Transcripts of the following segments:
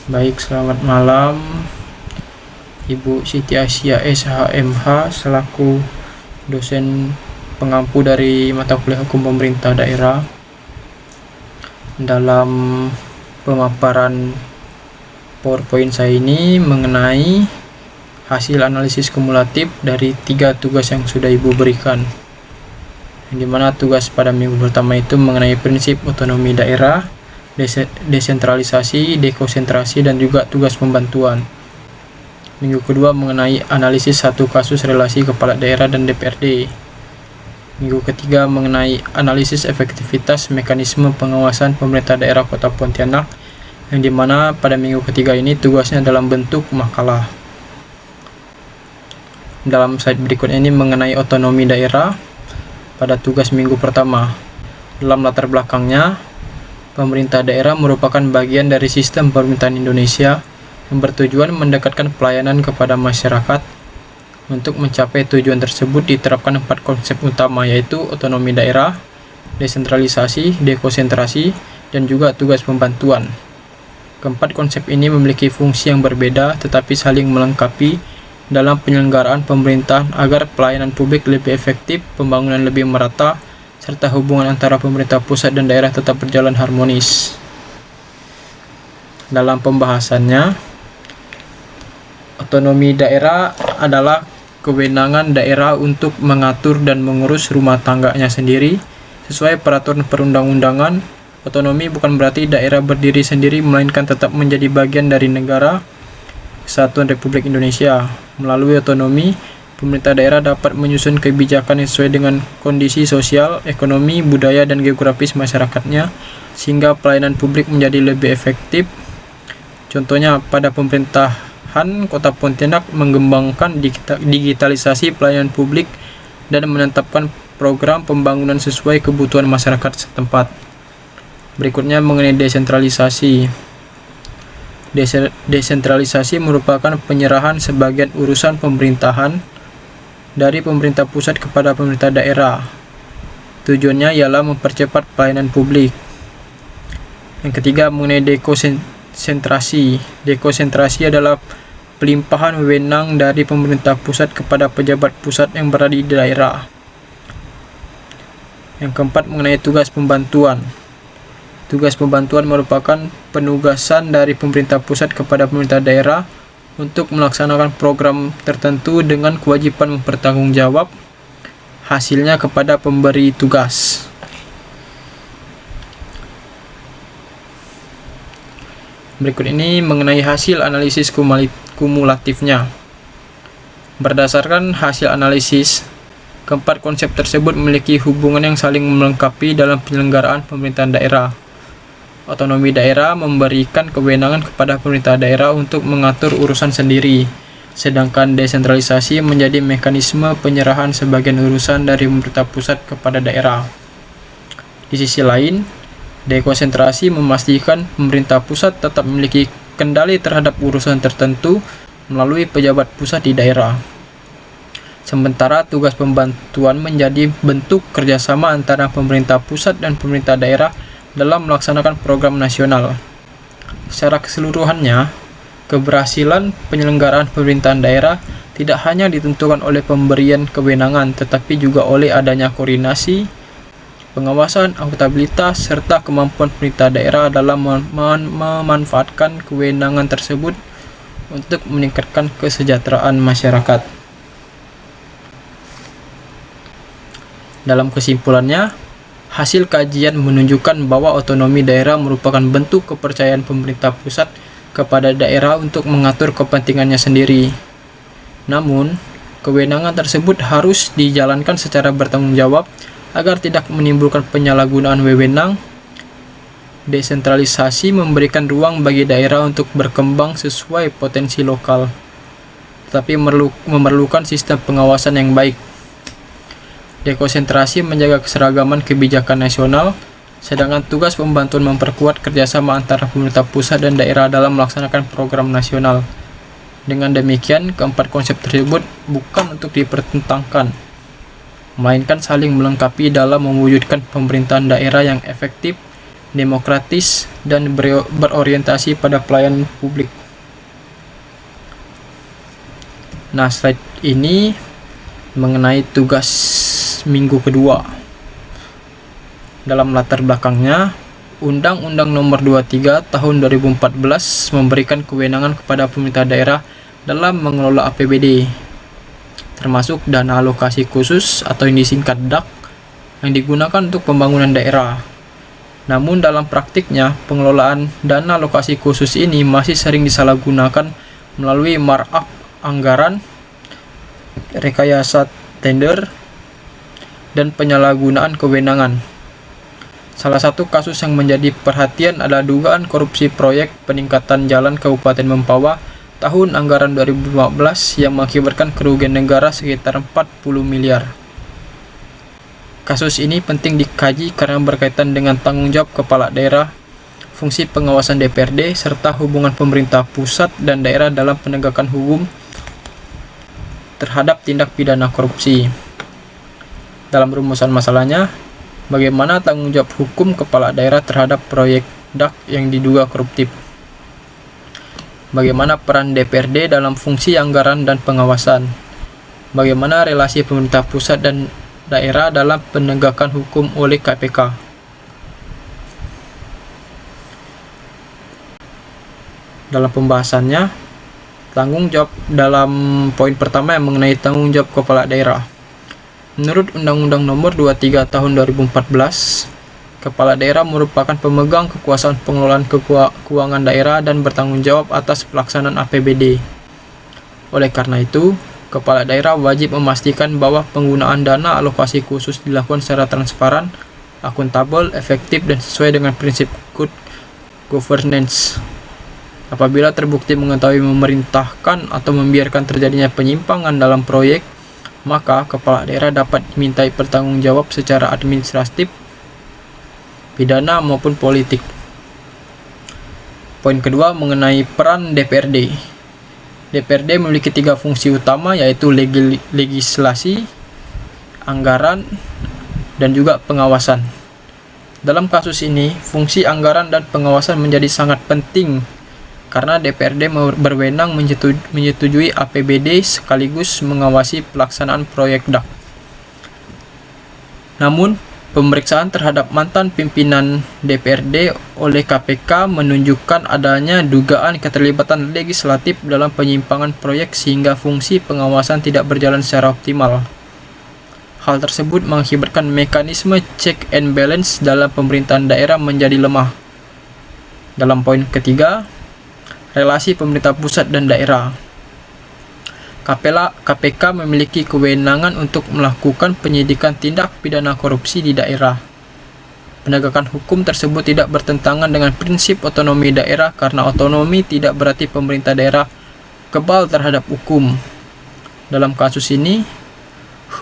Baik, selamat malam Ibu Siti Asya SHMH selaku dosen pengampu dari mata kuliah Hukum Pemerintah Daerah. Dalam pemaparan PowerPoint saya ini mengenai hasil analisis kumulatif dari 3 tugas yang sudah Ibu berikan, di mana tugas pada minggu pertama itu mengenai prinsip otonomi daerah, desentralisasi, dekonsentrasi, dan juga tugas pembantuan. Minggu kedua mengenai analisis satu kasus relasi kepala daerah dan DPRD. Minggu ketiga mengenai analisis efektivitas mekanisme pengawasan pemerintah daerah Kota Pontianak, yang dimana pada minggu ketiga ini tugasnya dalam bentuk makalah. Dalam slide berikutnya ini mengenai otonomi daerah pada tugas minggu pertama. Dalam latar belakangnya, pemerintah daerah merupakan bagian dari sistem pemerintahan Indonesia yang bertujuan mendekatkan pelayanan kepada masyarakat. Untuk mencapai tujuan tersebut diterapkan 4 konsep utama, yaitu otonomi daerah, desentralisasi, dekonsentrasi, dan juga tugas pembantuan. Keempat konsep ini memiliki fungsi yang berbeda tetapi saling melengkapi dalam penyelenggaraan pemerintahan agar pelayanan publik lebih efektif, pembangunan lebih merata, serta hubungan antara pemerintah pusat dan daerah tetap berjalan harmonis. Dalam pembahasannya, otonomi daerah adalah kewenangan daerah untuk mengatur dan mengurus rumah tangganya sendiri sesuai peraturan perundang-undangan. Otonomi bukan berarti daerah berdiri sendiri, melainkan tetap menjadi bagian dari negara Kesatuan Republik Indonesia. Melalui otonomi, pemerintah daerah dapat menyusun kebijakan yang sesuai dengan kondisi sosial, ekonomi, budaya, dan geografis masyarakatnya, sehingga pelayanan publik menjadi lebih efektif. Contohnya, pada pemerintahan Kota Pontianak mengembangkan digitalisasi pelayanan publik dan menetapkan program pembangunan sesuai kebutuhan masyarakat setempat. Berikutnya mengenai desentralisasi. Desentralisasi merupakan penyerahan sebagian urusan pemerintahan dari pemerintah pusat kepada pemerintah daerah. Tujuannya ialah mempercepat pelayanan publik. Yang ketiga mengenai dekonsentrasi. Dekonsentrasi adalah pelimpahan wewenang dari pemerintah pusat kepada pejabat pusat yang berada di daerah. Yang keempat mengenai tugas pembantuan. Tugas pembantuan merupakan penugasan dari pemerintah pusat kepada pemerintah daerah untuk melaksanakan program tertentu dengan kewajiban mempertanggungjawab hasilnya kepada pemberi tugas. Berikut ini mengenai hasil analisis kumulatifnya. Berdasarkan hasil analisis, keempat konsep tersebut memiliki hubungan yang saling melengkapi dalam penyelenggaraan pemerintahan daerah. Otonomi daerah memberikan kewenangan kepada pemerintah daerah untuk mengatur urusan sendiri, sedangkan desentralisasi menjadi mekanisme penyerahan sebagian urusan dari pemerintah pusat kepada daerah. Di sisi lain, dekonsentrasi memastikan pemerintah pusat tetap memiliki kendali terhadap urusan tertentu melalui pejabat pusat di daerah. Sementara tugas pembantuan menjadi bentuk kerjasama antara pemerintah pusat dan pemerintah daerah dalam melaksanakan program nasional. Secara keseluruhannya, keberhasilan penyelenggaraan pemerintahan daerah tidak hanya ditentukan oleh pemberian kewenangan, tetapi juga oleh adanya koordinasi, pengawasan, akuntabilitas, serta kemampuan pemerintah daerah dalam memanfaatkan kewenangan tersebut untuk meningkatkan kesejahteraan masyarakat. Dalam kesimpulannya, hasil kajian menunjukkan bahwa otonomi daerah merupakan bentuk kepercayaan pemerintah pusat kepada daerah untuk mengatur kepentingannya sendiri. Namun, kewenangan tersebut harus dijalankan secara bertanggung jawab agar tidak menimbulkan penyalahgunaan wewenang. Desentralisasi memberikan ruang bagi daerah untuk berkembang sesuai potensi lokal, tetapi memerlukan sistem pengawasan yang baik. Dekonsentrasi menjaga keseragaman kebijakan nasional, sedangkan tugas pembantuan memperkuat kerjasama antara pemerintah pusat dan daerah dalam melaksanakan program nasional. Dengan demikian, keempat konsep tersebut bukan untuk dipertentangkan, melainkan saling melengkapi dalam mewujudkan pemerintahan daerah yang efektif, demokratis, dan berorientasi pada pelayanan publik. Nah, slide ini mengenai tugas minggu kedua. Dalam latar belakangnya, Undang-Undang Nomor 23 Tahun 2014 memberikan kewenangan kepada pemerintah daerah dalam mengelola APBD, termasuk dana alokasi khusus atau yang disingkat DAK yang digunakan untuk pembangunan daerah. Namun dalam praktiknya, pengelolaan dana alokasi khusus ini masih sering disalahgunakan melalui markup anggaran, rekayasa tender, dan penyalahgunaan kewenangan. Salah satu kasus yang menjadi perhatian adalah dugaan korupsi proyek peningkatan jalan Kabupaten Mempawah tahun anggaran 2015 yang mengakibatkan kerugian negara sekitar 40 miliar. Kasus ini penting dikaji karena berkaitan dengan tanggung jawab kepala daerah, fungsi pengawasan DPRD, serta hubungan pemerintah pusat dan daerah dalam penegakan hukum terhadap tindak pidana korupsi. Dalam rumusan masalahnya, bagaimana tanggung jawab hukum kepala daerah terhadap proyek DAK yang diduga koruptif? Bagaimana peran DPRD dalam fungsi anggaran dan pengawasan? Bagaimana relasi pemerintah pusat dan daerah dalam penegakan hukum oleh KPK? Dalam pembahasannya, tanggung jawab dalam poin pertama yang mengenai tanggung jawab kepala daerah. Menurut Undang-Undang Nomor 23 Tahun 2014, kepala daerah merupakan pemegang kekuasaan pengelolaan keuangan daerah dan bertanggung jawab atas pelaksanaan APBD. Oleh karena itu, kepala daerah wajib memastikan bahwa penggunaan dana alokasi khusus dilakukan secara transparan, akuntabel, efektif, dan sesuai dengan prinsip good governance. Apabila terbukti mengetahui, memerintahkan, atau membiarkan terjadinya penyimpangan dalam proyek, maka kepala daerah dapat dimintai bertanggung jawab secara administratif, pidana, maupun politik. Poin kedua mengenai peran DPRD. DPRD memiliki 3 fungsi utama, yaitu legislasi, anggaran, dan juga pengawasan. Dalam kasus ini, fungsi anggaran dan pengawasan menjadi sangat penting karena DPRD berwenang menyetujui APBD sekaligus mengawasi pelaksanaan proyek DAK. Namun, pemeriksaan terhadap mantan pimpinan DPRD oleh KPK menunjukkan adanya dugaan keterlibatan legislatif dalam penyimpangan proyek sehingga fungsi pengawasan tidak berjalan secara optimal. Hal tersebut mengakibatkan mekanisme check and balance dalam pemerintahan daerah menjadi lemah. Dalam poin ketiga, relasi pemerintah pusat dan daerah. KPK memiliki kewenangan untuk melakukan penyidikan tindak pidana korupsi di daerah. Penegakan hukum tersebut tidak bertentangan dengan prinsip otonomi daerah karena otonomi tidak berarti pemerintah daerah kebal terhadap hukum. Dalam kasus ini,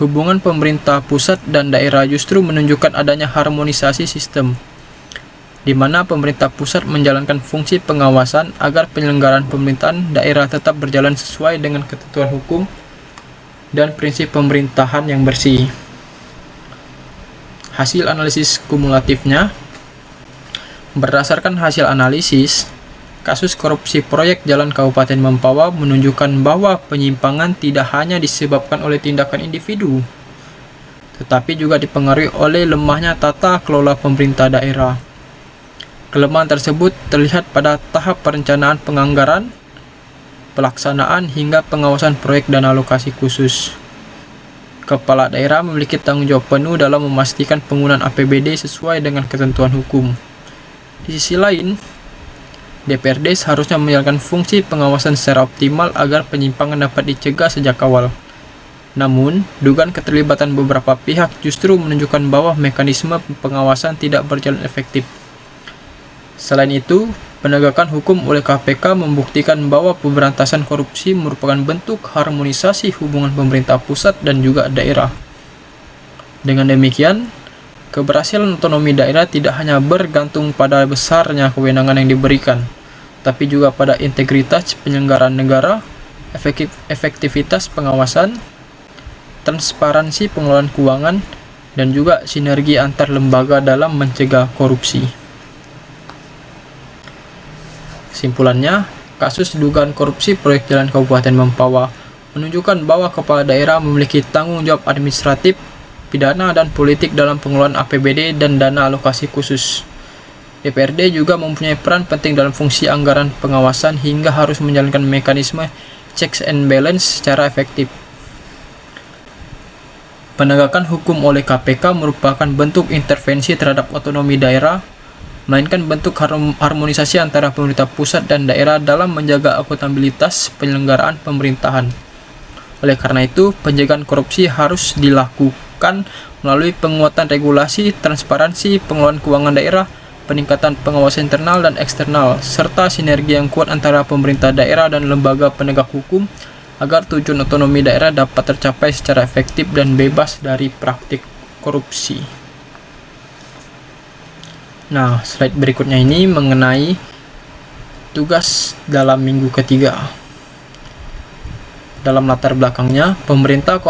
hubungan pemerintah pusat dan daerah justru menunjukkan adanya harmonisasi sistem, di mana pemerintah pusat menjalankan fungsi pengawasan agar penyelenggaraan pemerintahan daerah tetap berjalan sesuai dengan ketentuan hukum dan prinsip pemerintahan yang bersih. Hasil analisis kumulatifnya, berdasarkan hasil analisis, kasus korupsi proyek Jalan Kabupaten Mempawah menunjukkan bahwa penyimpangan tidak hanya disebabkan oleh tindakan individu, tetapi juga dipengaruhi oleh lemahnya tata kelola pemerintah daerah. Kelemahan tersebut terlihat pada tahap perencanaan penganggaran, pelaksanaan, hingga pengawasan proyek dan alokasi khusus. Kepala daerah memiliki tanggung jawab penuh dalam memastikan penggunaan APBD sesuai dengan ketentuan hukum. Di sisi lain, DPRD seharusnya menjalankan fungsi pengawasan secara optimal agar penyimpangan dapat dicegah sejak awal. Namun, dugaan keterlibatan beberapa pihak justru menunjukkan bahwa mekanisme pengawasan tidak berjalan efektif. Selain itu, penegakan hukum oleh KPK membuktikan bahwa pemberantasan korupsi merupakan bentuk harmonisasi hubungan pemerintah pusat dan juga daerah. Dengan demikian, keberhasilan otonomi daerah tidak hanya bergantung pada besarnya kewenangan yang diberikan, tapi juga pada integritas penyelenggaraan negara, efektivitas pengawasan, transparansi pengelolaan keuangan, dan juga sinergi antar lembaga dalam mencegah korupsi. Kesimpulannya, kasus dugaan korupsi proyek jalan Kabupaten Mempawah menunjukkan bahwa kepala daerah memiliki tanggung jawab administratif, pidana, dan politik dalam pengelolaan APBD dan dana alokasi khusus. DPRD juga mempunyai peran penting dalam fungsi anggaran pengawasan hingga harus menjalankan mekanisme checks and balance secara efektif. Penegakan hukum oleh KPK merupakan bentuk intervensi terhadap otonomi daerah, melainkan bentuk harmonisasi antara pemerintah pusat dan daerah dalam menjaga akuntabilitas penyelenggaraan pemerintahan. Oleh karena itu, pencegahan korupsi harus dilakukan melalui penguatan regulasi, transparansi, pengelolaan keuangan daerah, peningkatan pengawasan internal dan eksternal, serta sinergi yang kuat antara pemerintah daerah dan lembaga penegak hukum agar tujuan otonomi daerah dapat tercapai secara efektif dan bebas dari praktik korupsi. Nah, slide berikutnya ini mengenai tugas dalam minggu ketiga. Dalam latar belakangnya, pemerintah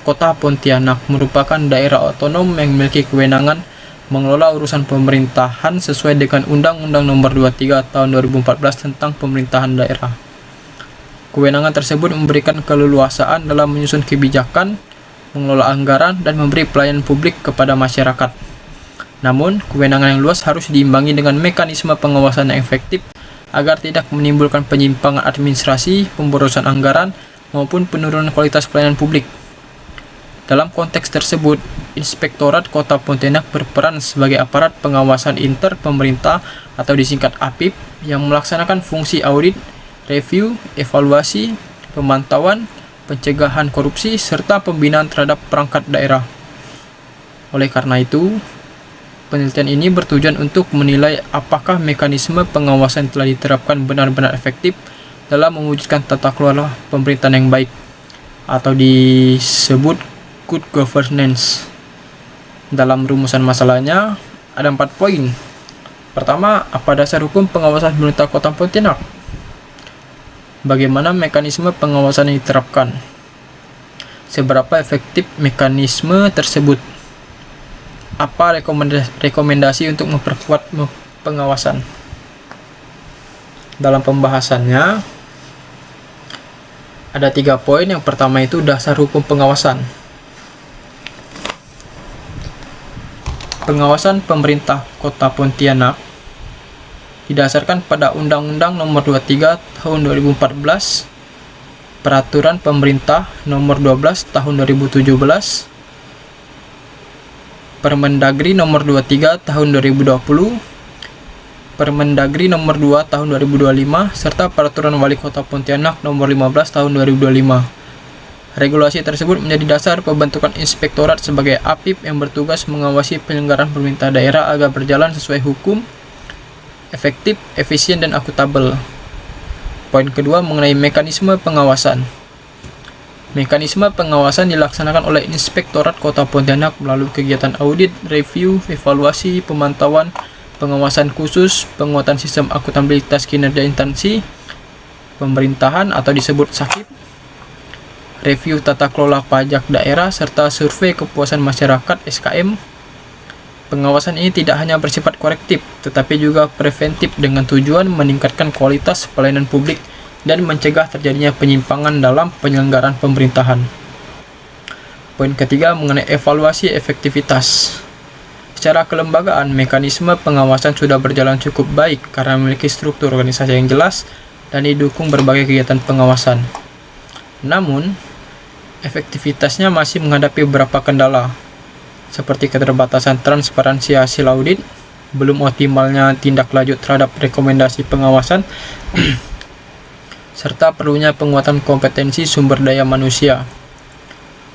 Kota Pontianak merupakan daerah otonom yang memiliki kewenangan mengelola urusan pemerintahan sesuai dengan Undang-Undang Nomor 23 Tahun 2014 tentang Pemerintahan Daerah. Kewenangan tersebut memberikan keleluasaan dalam menyusun kebijakan, mengelola anggaran, dan memberi pelayanan publik kepada masyarakat. Namun, kewenangan yang luas harus diimbangi dengan mekanisme pengawasan yang efektif agar tidak menimbulkan penyimpangan administrasi, pemborosan anggaran, maupun penurunan kualitas pelayanan publik. Dalam konteks tersebut, Inspektorat Kota Pontianak berperan sebagai aparat pengawasan inter pemerintah atau disingkat APIP yang melaksanakan fungsi audit, review, evaluasi, pemantauan, pencegahan korupsi, serta pembinaan terhadap perangkat daerah. Oleh karena itu, penelitian ini bertujuan untuk menilai apakah mekanisme pengawasan telah diterapkan benar-benar efektif dalam mewujudkan tata kelola pemerintahan yang baik, atau disebut good governance. Dalam rumusan masalahnya, ada 4 poin. Pertama, apa dasar hukum pengawasan pemerintah Kota Pontianak? Bagaimana mekanisme pengawasan yang diterapkan? Seberapa efektif mekanisme tersebut? Apa rekomendasi untuk memperkuat pengawasan? Dalam pembahasannya, ada 3 poin. Yang pertama itu dasar hukum pengawasan. Pengawasan pemerintah Kota Pontianak didasarkan pada Undang-Undang Nomor 23 Tahun 2014, Peraturan Pemerintah Nomor 12 Tahun 2017, Permendagri Nomor 23 Tahun 2020, Permendagri Nomor 2 Tahun 2025, serta Peraturan Wali Kota Pontianak Nomor 15 Tahun 2025. Regulasi tersebut menjadi dasar pembentukan inspektorat sebagai APIP yang bertugas mengawasi penyelenggaraan pemerintah daerah agar berjalan sesuai hukum, efektif, efisien, dan akuntabel. Poin kedua mengenai mekanisme pengawasan. Mekanisme pengawasan dilaksanakan oleh Inspektorat Kota Pontianak melalui kegiatan audit, review, evaluasi, pemantauan, pengawasan khusus, penguatan sistem akuntabilitas kinerja instansi pemerintahan atau disebut SAKIP, review tata kelola pajak daerah, serta survei kepuasan masyarakat (SKM). Pengawasan ini tidak hanya bersifat korektif, tetapi juga preventif dengan tujuan meningkatkan kualitas pelayanan publik dan mencegah terjadinya penyimpangan dalam penyelenggaraan pemerintahan. Poin ketiga mengenai evaluasi efektivitas. Secara kelembagaan, mekanisme pengawasan sudah berjalan cukup baik karena memiliki struktur organisasi yang jelas dan didukung berbagai kegiatan pengawasan. Namun, efektivitasnya masih menghadapi beberapa kendala, seperti keterbatasan transparansi hasil audit, belum optimalnya tindak lanjut terhadap rekomendasi pengawasan, serta perlunya penguatan kompetensi sumber daya manusia.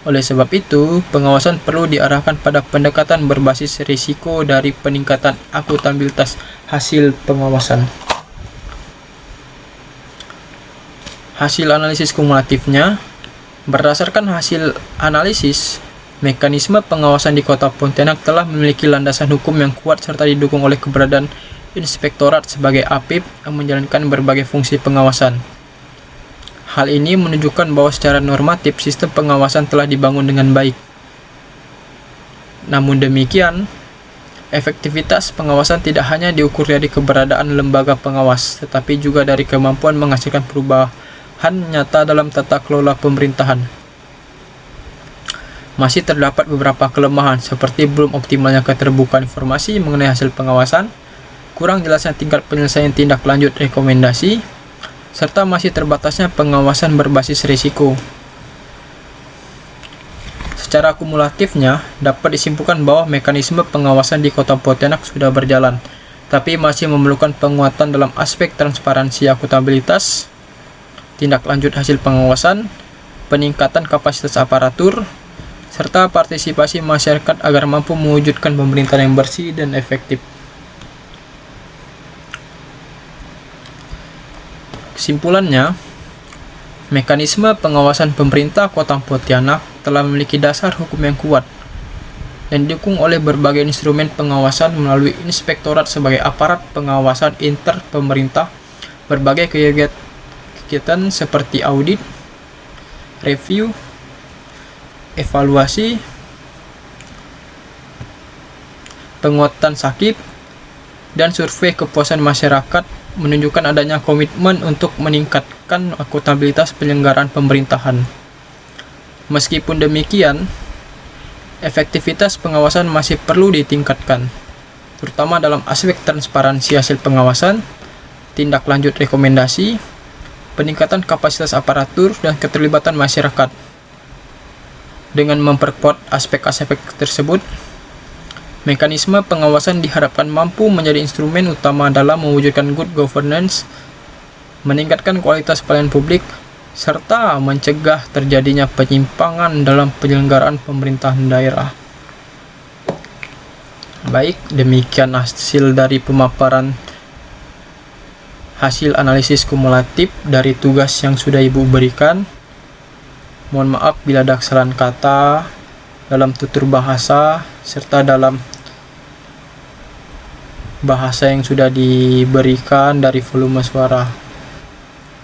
Oleh sebab itu, pengawasan perlu diarahkan pada pendekatan berbasis risiko dari peningkatan akuntabilitas hasil pengawasan. Hasil analisis kumulatifnya, berdasarkan hasil analisis, mekanisme pengawasan di Kota Pontianak telah memiliki landasan hukum yang kuat serta didukung oleh keberadaan inspektorat sebagai APIP yang menjalankan berbagai fungsi pengawasan. Hal ini menunjukkan bahwa secara normatif sistem pengawasan telah dibangun dengan baik. Namun demikian, Efektivitas pengawasan tidak hanya diukur dari keberadaan lembaga pengawas, tetapi juga dari kemampuan menghasilkan perubahan nyata dalam tata kelola pemerintahan. Masih terdapat beberapa kelemahan, seperti belum optimalnya keterbukaan informasi mengenai hasil pengawasan, kurang jelasnya tingkat penyelesaian tindak lanjut rekomendasi, serta masih terbatasnya pengawasan berbasis risiko. Secara kumulatifnya, dapat disimpulkan bahwa mekanisme pengawasan di Kota Pontianak sudah berjalan, tapi masih memerlukan penguatan dalam aspek transparansi akuntabilitas, tindak lanjut hasil pengawasan, peningkatan kapasitas aparatur, serta partisipasi masyarakat agar mampu mewujudkan pemerintahan yang bersih dan efektif. Kesimpulannya, mekanisme pengawasan pemerintah Kota Pontianak telah memiliki dasar hukum yang kuat dan didukung oleh berbagai instrumen pengawasan melalui inspektorat sebagai aparat pengawasan inter pemerintah, berbagai kegiatan seperti audit, review, evaluasi, penguatan sakit, dan survei kepuasan masyarakat menunjukkan adanya komitmen untuk meningkatkan akuntabilitas penyelenggaraan pemerintahan. Meskipun demikian, efektivitas pengawasan masih perlu ditingkatkan, terutama dalam aspek transparansi hasil pengawasan, tindak lanjut rekomendasi, peningkatan kapasitas aparatur, dan keterlibatan masyarakat. Dengan memperkuat aspek-aspek tersebut, mekanisme pengawasan diharapkan mampu menjadi instrumen utama dalam mewujudkan good governance, meningkatkan kualitas pelayanan publik, serta mencegah terjadinya penyimpangan dalam penyelenggaraan pemerintahan daerah. Baik, demikian hasil dari pemaparan hasil analisis kumulatif dari tugas yang sudah Ibu berikan. Mohon maaf bila ada kesalahan kata dalam tutur bahasa serta dalam bahasa yang sudah diberikan dari volume suara.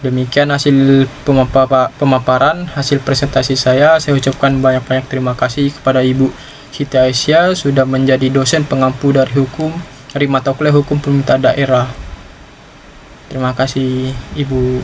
Demikian hasil pemaparan, hasil presentasi saya. Saya ucapkan banyak-banyak terima kasih kepada Ibu Siti Aisyah sudah menjadi dosen pengampu dari mata kuliah hukum pemerintah daerah. Terima kasih Ibu.